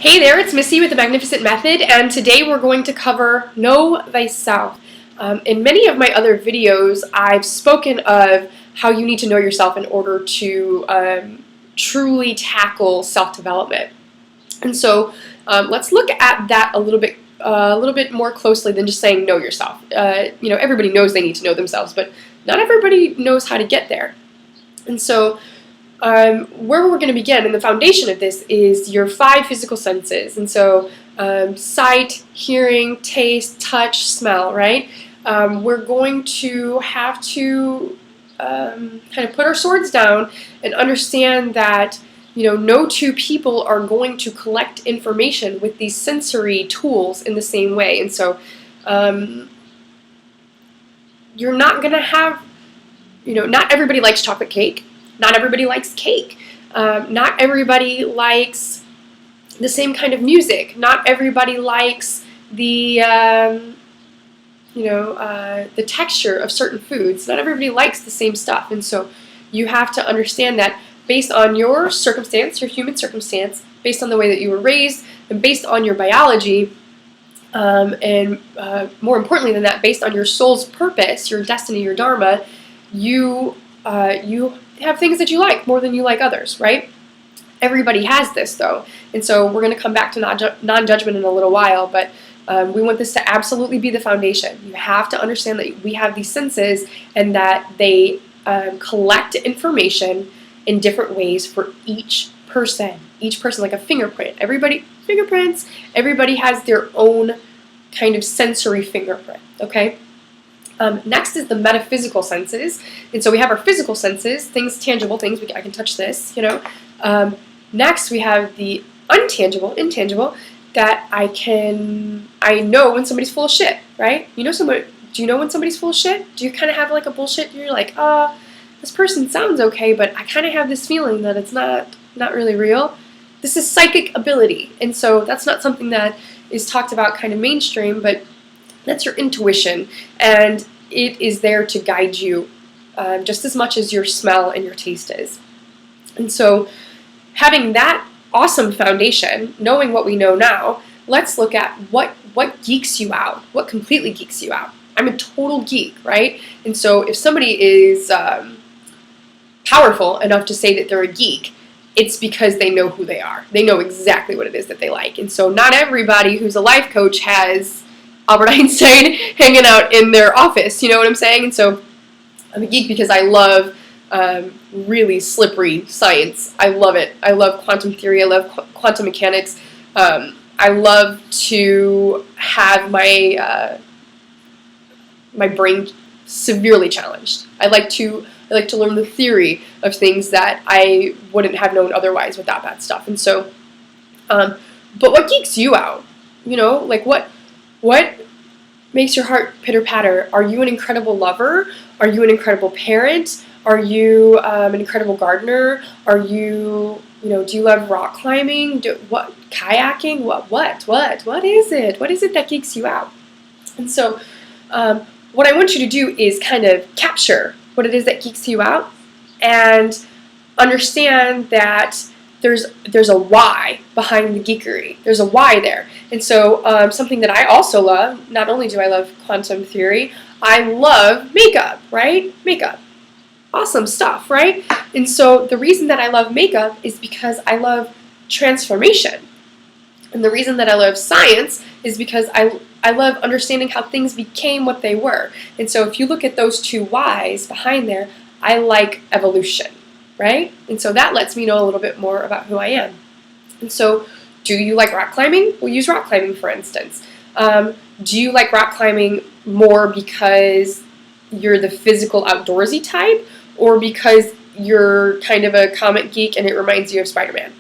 Hey there, it's Missy with the Magnificent Method, and today we're going to cover Know Thyself. In many of my other videos, I've spoken of how you need to know yourself in order to truly tackle self-development. And so let's look at that a little bit more closely than just saying know yourself. Everybody knows they need to know themselves, but not everybody knows how to get there. And so where we're going to begin, and the foundation of this, is your 5 physical senses. And so sight, hearing, taste, touch, smell, right? We're going to have to kind of put our swords down and understand that no two people are going to collect information with these sensory tools in the same way. And so you're not going to have, not everybody likes chocolate cake. Not everybody likes cake. Not everybody likes the same kind of music. Not everybody likes the the texture of certain foods. Not everybody likes the same stuff. And so you have to understand that based on your circumstance, your human circumstance, based on the way that you were raised, and based on your biology, and more importantly than that, based on your soul's purpose, your destiny, your dharma, you have things that you like more than you like others, right? Everybody has this, though. And so we're going to come back to non-judgment in a little while, but we want this to absolutely be the foundation. You have to understand that we have these senses and that they collect information in different ways for each person. Each person, like a fingerprint. Everybody has their own kind of sensory fingerprint, okay? Next is the metaphysical senses. And so we have our physical senses, things, tangible things, I can touch this, Next we have the intangible, that I know when somebody's full of shit, right? Do you know when somebody's full of shit? Do you kind of have like a bullshit, you're like, this person sounds okay, but I kind of have this feeling that it's not really real? This is psychic ability. And so that's not something that is talked about kind of mainstream, but that's your intuition, and it is there to guide you just as much as your smell and your taste is. And so having that awesome foundation, knowing what we know now, let's look at what geeks you out, what completely geeks you out. I'm a total geek, right? And so if somebody is powerful enough to say that they're a geek, it's because they know who they are. They know exactly what it is that they like. And so not everybody who's a life coach has Albert Einstein hanging out in their office, you know what I'm saying? And so I'm a geek because I love really slippery science. I love it. I love quantum theory. I love quantum mechanics. I love to have my my brain severely challenged. I like to learn the theory of things that I wouldn't have known otherwise without that stuff. And so, but what geeks you out? Like what makes your heart pitter-patter? Are you an incredible lover? Are you an incredible parent? Are you an incredible gardener? Are you, do you love rock climbing? Kayaking? What is it? What is it that geeks you out? And so what I want you to do is kind of capture what it is that geeks you out and understand that there's a why behind the geekery. There's a why there. And so something that I also love, not only do I love quantum theory, I love makeup, right? Makeup. Awesome stuff, right? And so the reason that I love makeup is because I love transformation. And the reason that I love science is because I love understanding how things became what they were. And so if you look at those two whys behind there, I like evolution. Right? And so that lets me know a little bit more about who I am. And so, do you like rock climbing? We'll use rock climbing for instance. Do you like rock climbing more because you're the physical outdoorsy type, or because you're kind of a comic geek and it reminds you of Spider-Man?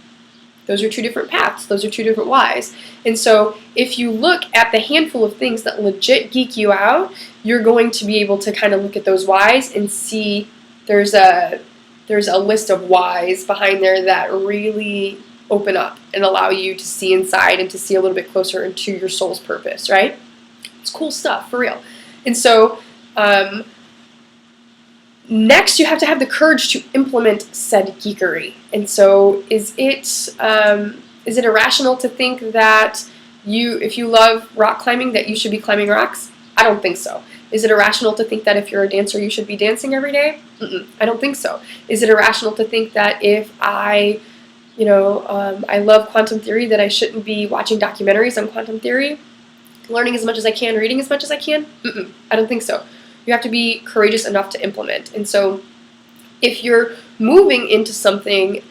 Those are two different paths. Those are two different whys. And so if you look at the handful of things that legit geek you out, you're going to be able to kind of look at those whys and see there's a list of whys behind there that really open up and allow you to see inside and to see a little bit closer into your soul's purpose, right? It's cool stuff, for real. And so next you have to have the courage to implement said geekery. And so is it Is it irrational to think that if you love rock climbing, that you should be climbing rocks? I don't think so. Is it irrational to think that if you're a dancer, you should be dancing every day? I don't think so. Is it irrational to think that if I love quantum theory, that I shouldn't be watching documentaries on quantum theory, learning as much as I can, reading as much as I can? I don't think so. You have to be courageous enough to implement. And so if you're moving into something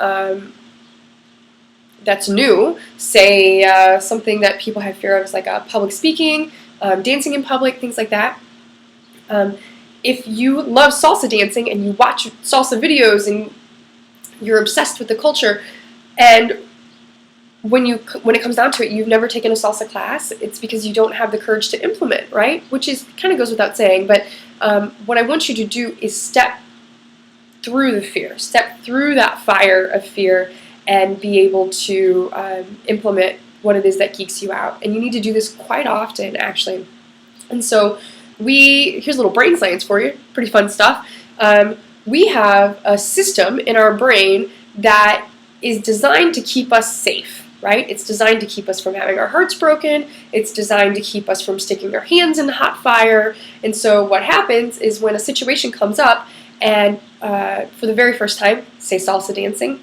that's new, say something that people have fear of is like public speaking, dancing in public, things like that. If you love salsa dancing and you watch salsa videos and you're obsessed with the culture, and when it comes down to it, you've never taken a salsa class, it's because you don't have the courage to implement, right? Which is kind of goes without saying, but what I want you to do is step through the fear, step through that fire of fear, and be able to implement what it is that geeks you out. And you need to do this quite often, actually. And so here's a little brain science for you, pretty fun stuff. We have a system in our brain that is designed to keep us safe, right? It's designed to keep us from having our hearts broken. It's designed to keep us from sticking our hands in hot fire. And so what happens is when a situation comes up, and for the very first time, say salsa dancing,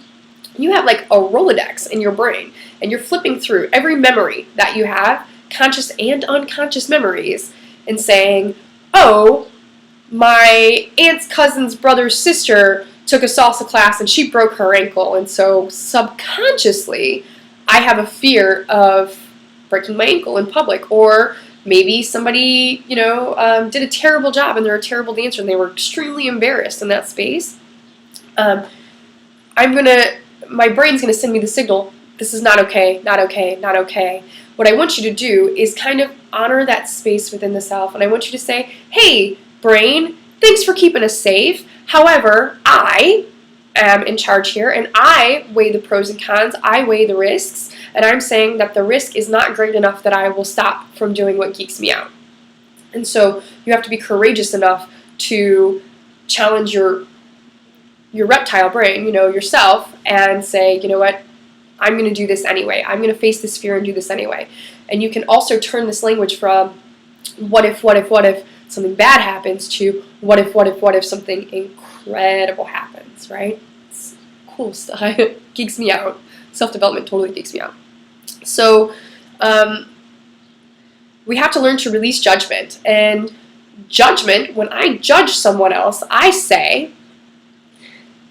you have like a Rolodex in your brain, and you're flipping through every memory that you have, conscious and unconscious memories, and saying, oh, my aunt's cousin's brother's sister took a salsa class and she broke her ankle, and so subconsciously I have a fear of breaking my ankle in public. Or maybe somebody, did a terrible job and they're a terrible dancer and they were extremely embarrassed in that space. My brain's going to send me the signal, this is not okay, not okay, not okay. What I want you to do is kind of honor that space within the self, and I want you to say, hey, brain, thanks for keeping us safe. However, I am in charge here, and I weigh the pros and cons, I weigh the risks, and I'm saying that the risk is not great enough that I will stop from doing what geeks me out. And so you have to be courageous enough to challenge your reptile brain, yourself, and say, you know what, I'm going to do this anyway. I'm going to face this fear and do this anyway. And you can also turn this language from what if something bad happens to what if something incredible happens, right? It's cool stuff. It geeks me out. Self-development totally geeks me out. So we have to learn to release judgment. And judgment, when I judge someone else, I say,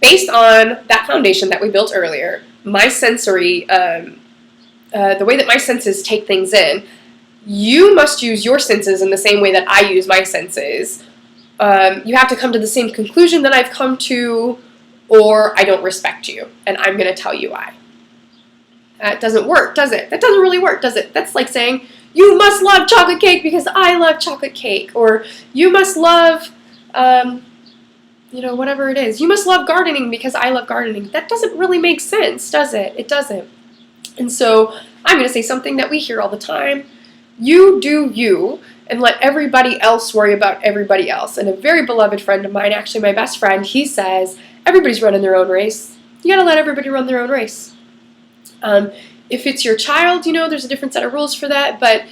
based on that foundation that we built earlier, my sensory, the way that my senses take things in, you must use your senses in the same way that I use my senses. You have to come to the same conclusion that I've come to, or I don't respect you, and I'm going to tell you why. That doesn't work, does it? That doesn't really work, does it? That's like saying, you must love chocolate cake because I love chocolate cake, or you must love whatever it is. You must love gardening because I love gardening. That doesn't really make sense, does it? It doesn't. And so I'm going to say something that we hear all the time. You do you, and let everybody else worry about everybody else. And a very beloved friend of mine, actually my best friend, he says, everybody's running their own race. You got to let everybody run their own race. If it's your child, there's a different set of rules for that, but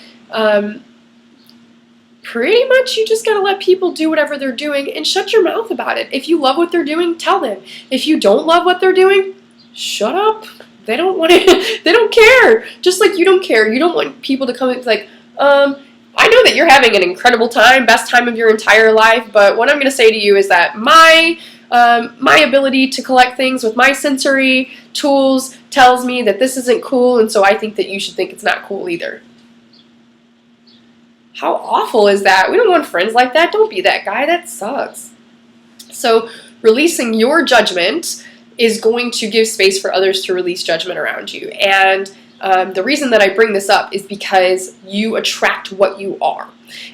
pretty much you just got to let people do whatever they're doing and shut your mouth about it. If you love what they're doing, tell them. If you don't love what they're doing, shut up. They don't want it. They don't care. Just like you don't care. You don't want people to come and be like, I know that you're having an incredible time, best time of your entire life, but what I'm going to say to you is that my ability to collect things with my sensory tools tells me that this isn't cool, and so I think that you should think it's not cool either. How awful is that? We don't want friends like that. Don't be that guy. That sucks. So releasing your judgment is going to give space for others to release judgment around you. And the reason that I bring this up is because you attract what you are.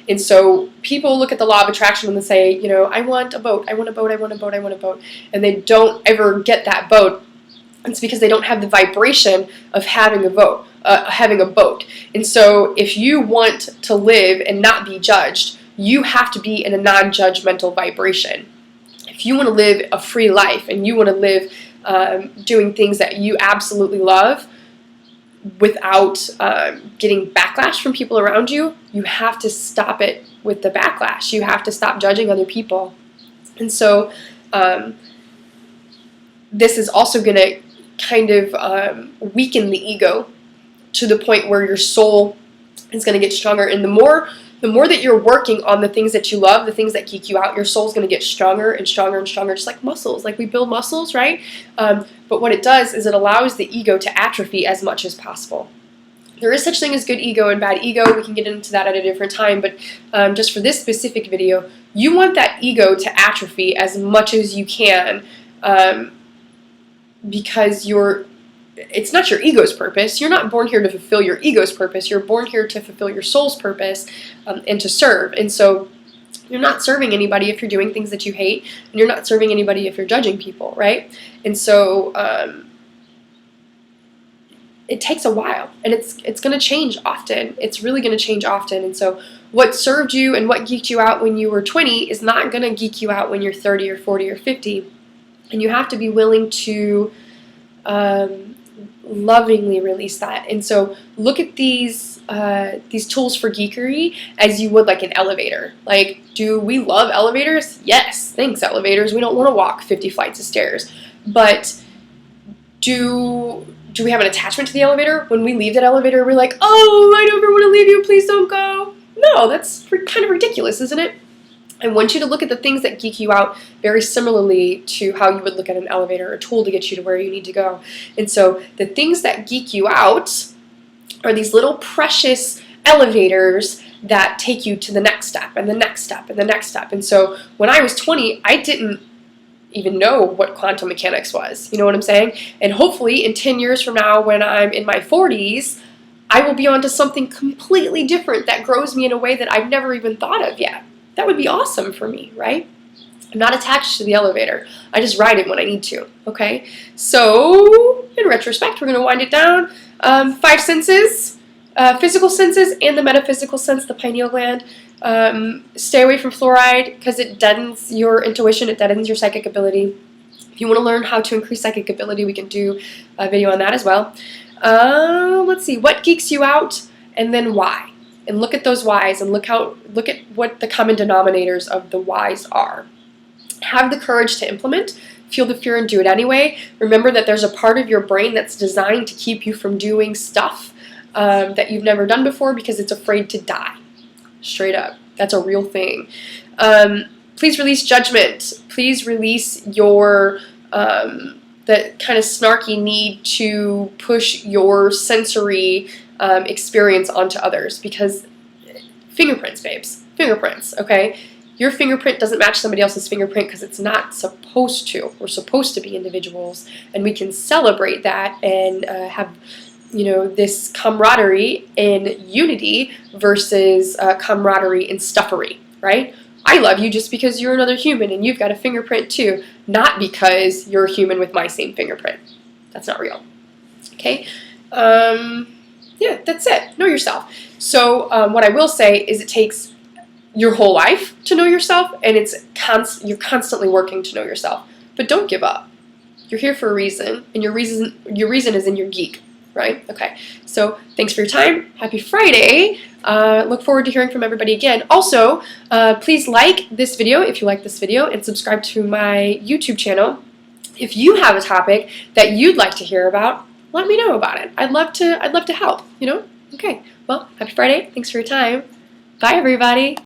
And so people look at the law of attraction and they say, I want a boat, I want a boat, I want a boat, I want a boat. And they don't ever get that boat. It's because they don't have the vibration of having a boat. And so if you want to live and not be judged, you have to be in a non-judgmental vibration. If you want to live a free life and you want to live doing things that you absolutely love, without getting backlash from people around you, you have to stop it with the backlash. You have to stop judging other people. And so this is also going to kind of weaken the ego to the point where your soul is going to get stronger. And the more that you're working on the things that you love, the things that geek you out, your soul's going to get stronger and stronger and stronger, just like muscles. Like we build muscles, right? But what it does is it allows the ego to atrophy as much as possible. There is such thing as good ego and bad ego. We can get into that at a different time, but just for this specific video, you want that ego to atrophy as much as you can, because it's not your ego's purpose. You're not born here to fulfill your ego's purpose. You're born here to fulfill your soul's purpose, and to serve. And so you're not serving anybody if you're doing things that you hate, and you're not serving anybody if you're judging people, right? And so it takes a while, and it's going to change often. It's really going to change often. And so what served you and what geeked you out when you were 20 is not going to geek you out when you're 30 or 40 or 50. And you have to be willing to lovingly release that. And so look at these tools for geekery as you would like an elevator. Like, do we love elevators? Yes, thanks elevators. We don't want to walk 50 flights of stairs. But do we have an attachment to the elevator? When we leave that elevator, we're like, oh, I never want to leave you, please don't go. No, that's kind of ridiculous, isn't it? I want you to look at the things that geek you out very similarly to how you would look at an elevator, a tool to get you to where you need to go. And so the things that geek you out are these little precious elevators that take you to the next step and the next step and the next step. And so when I was 20, I didn't even know what quantum mechanics was. You know what I'm saying? And hopefully in 10 years from now, when I'm in my 40s, I will be onto something completely different that grows me in a way that I've never even thought of yet. That would be awesome for me, right? I'm not attached to the elevator. I just ride it when I need to, okay? So, in retrospect, we're going to wind it down. 5 senses, physical senses and the metaphysical sense, the pineal gland. Stay away from fluoride because it deadens your intuition, it deadens your psychic ability. If you want to learn how to increase psychic ability, we can do a video on that as well. Let's see, what geeks you out and then why? And look at those whys and look at what the common denominators of the whys are. Have the courage to implement. Feel the fear and do it anyway. Remember that there's a part of your brain that's designed to keep you from doing stuff that you've never done before because it's afraid to die. Straight up. That's a real thing. Please release judgment. Please release your that kind of snarky need to push your sensory experience onto others, because fingerprints, babes. Fingerprints, okay? Your fingerprint doesn't match somebody else's fingerprint because it's not supposed to. We're supposed to be individuals, and we can celebrate that and have, you know, this camaraderie in unity versus camaraderie in stuffery, right? I love you just because you're another human and you've got a fingerprint too, not because you're a human with my same fingerprint. That's not real, okay? Yeah, that's it. Know yourself. So what I will say is it takes your whole life to know yourself, and you're constantly working to know yourself. But don't give up. You're here for a reason, and your reason is in your geek, right? Okay. So thanks for your time. Happy Friday. Look forward to hearing from everybody again. Also, please like this video if you like this video, and subscribe to my YouTube channel. If you have a topic that you'd like to hear about, let me know about it. I'd love to help, you know? Okay. Well, happy Friday. Thanks for your time. Bye, everybody.